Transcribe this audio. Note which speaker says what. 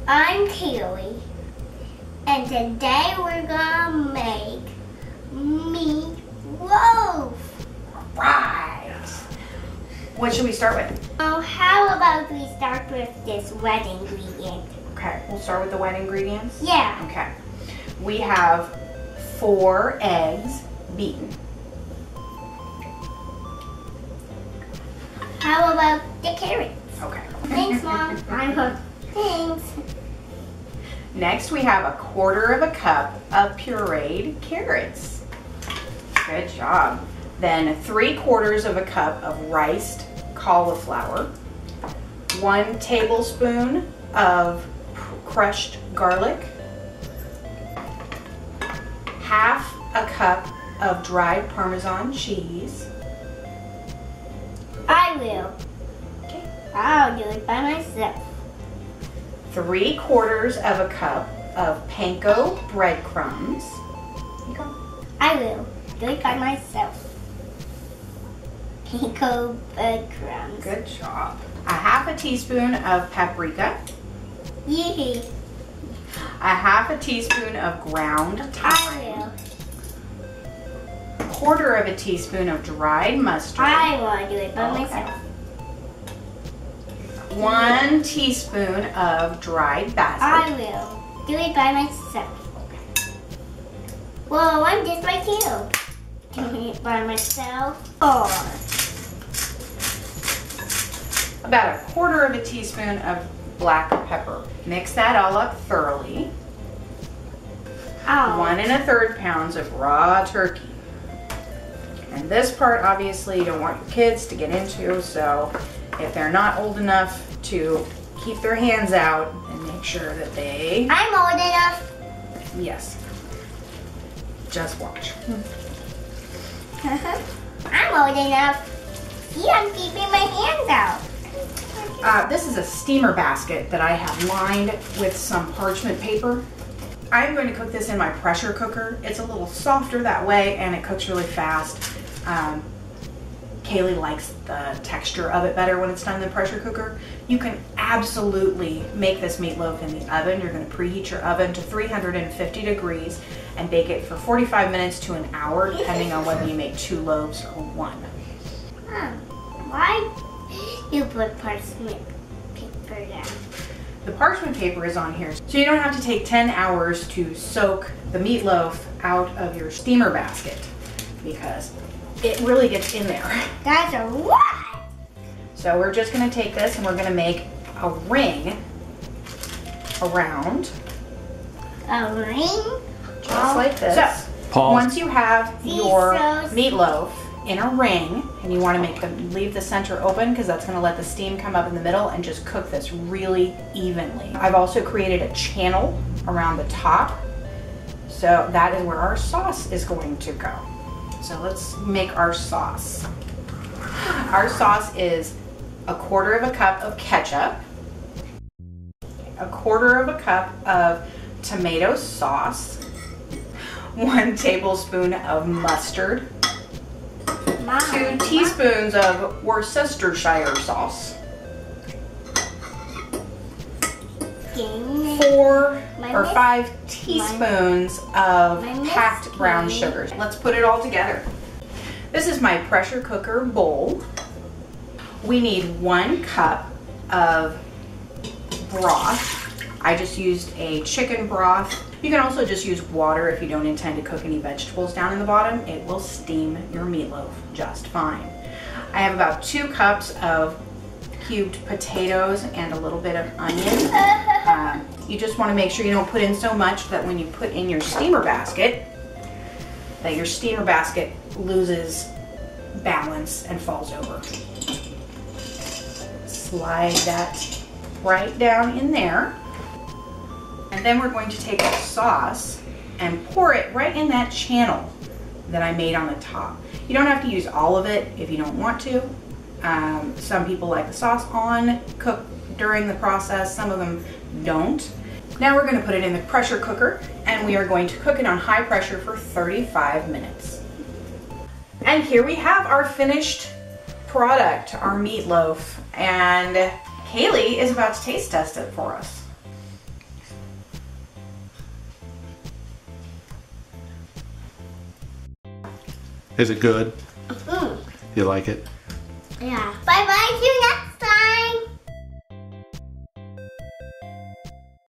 Speaker 1: I'm Kaylee, and today we're gonna make meatloaf.
Speaker 2: Right. What should we start with?
Speaker 1: Oh, how about we start with this wet ingredient?
Speaker 2: Okay, we'll start with the wet ingredients?
Speaker 1: Yeah.
Speaker 2: Okay. We have 4 eggs beaten.
Speaker 1: How about the carrots?
Speaker 2: Okay.
Speaker 1: Thanks, Mom. I'm hooked. Thanks.
Speaker 2: Next, we have 1/4 cup of pureed carrots. Good job. Then 3/4 cup of riced cauliflower. 1 tablespoon of crushed garlic. 1/2 cup of dried Parmesan cheese.
Speaker 1: I will.
Speaker 2: Okay.
Speaker 1: I'll do it by myself.
Speaker 2: 3/4 cup of panko breadcrumbs. Here you go.
Speaker 1: I will do it by myself. Pico breadcrumbs.
Speaker 2: Good job. 1/2 teaspoon of paprika.
Speaker 1: Yee.
Speaker 2: 1/2 teaspoon of ground
Speaker 1: I
Speaker 2: thyme.
Speaker 1: will.
Speaker 2: 1/4 teaspoon of dried mustard.
Speaker 1: I want to do it by
Speaker 2: Okay.
Speaker 1: myself.
Speaker 2: 1 teaspoon of dried basil.
Speaker 1: I will do it by myself. Well, I want this right here. Doing it by myself. Or
Speaker 2: About 1/4 teaspoon of black pepper. Mix that all up thoroughly. 1 1/3 pounds of raw turkey. And this part, obviously, you don't want your kids to get into, so if they're not old enough to keep their hands out, and make sure that they...
Speaker 1: I'm old enough.
Speaker 2: Yes. Just watch.
Speaker 1: I'm old enough. See, I'm keeping my hands out.
Speaker 2: This is a steamer basket that I have lined with some parchment paper. I'm going to cook this in my pressure cooker. It's a little softer that way and it cooks really fast. Kaylee likes the texture of it better when it's done in the pressure cooker. You can absolutely make this meatloaf in the oven. You're going to preheat your oven to 350 degrees and bake it for 45 minutes to an hour, depending on whether you make 2 loaves or 1.
Speaker 1: Why you put parchment paper down?
Speaker 2: The parchment paper is on here, so you don't have to take 10 hours to soak the meatloaf out of your steamer basket, because it really gets in there.
Speaker 1: That's a what?
Speaker 2: So we're just going to take this and we're going to make a ring around.
Speaker 1: A ring?
Speaker 2: Just like this. So
Speaker 3: Pause.
Speaker 2: once you have your
Speaker 1: so
Speaker 2: meatloaf in a ring, and you want to leave the center open, because that's going to let the steam come up in the middle and just cook this really evenly. I've also created a channel around the top, so that is where our sauce is going to go. So let's make our sauce. Our sauce is 1/4 cup of ketchup, 1/4 cup of tomato sauce, 1 tablespoon of mustard, 2 teaspoons of Worcestershire sauce, 4 or 5 teaspoons of packed brown sugars. Let's put it all together. This is my pressure cooker bowl. We need 1 cup of broth. I just used a chicken broth. You can also just use water if you don't intend to cook any vegetables down in the bottom. It will steam your meatloaf just fine. I have about 2 cups of cubed potatoes and a little bit of onion. You just want to make sure you don't put in so much that when you put in your steamer basket, that your steamer basket loses balance and falls over. Slide that right down in there. And then we're going to take the sauce and pour it right in that channel that I made on the top. You don't have to use all of it if you don't want to. Some people like the sauce cooked during the process, some of them don't. Now we're going to put it in the pressure cooker, and we are going to cook it on high pressure for 35 minutes. And here we have our finished product, our meatloaf, and Kaylee is about to taste test it for us.
Speaker 3: Is it good?
Speaker 1: Mm.
Speaker 3: You like it?
Speaker 1: Yeah. Bye-bye.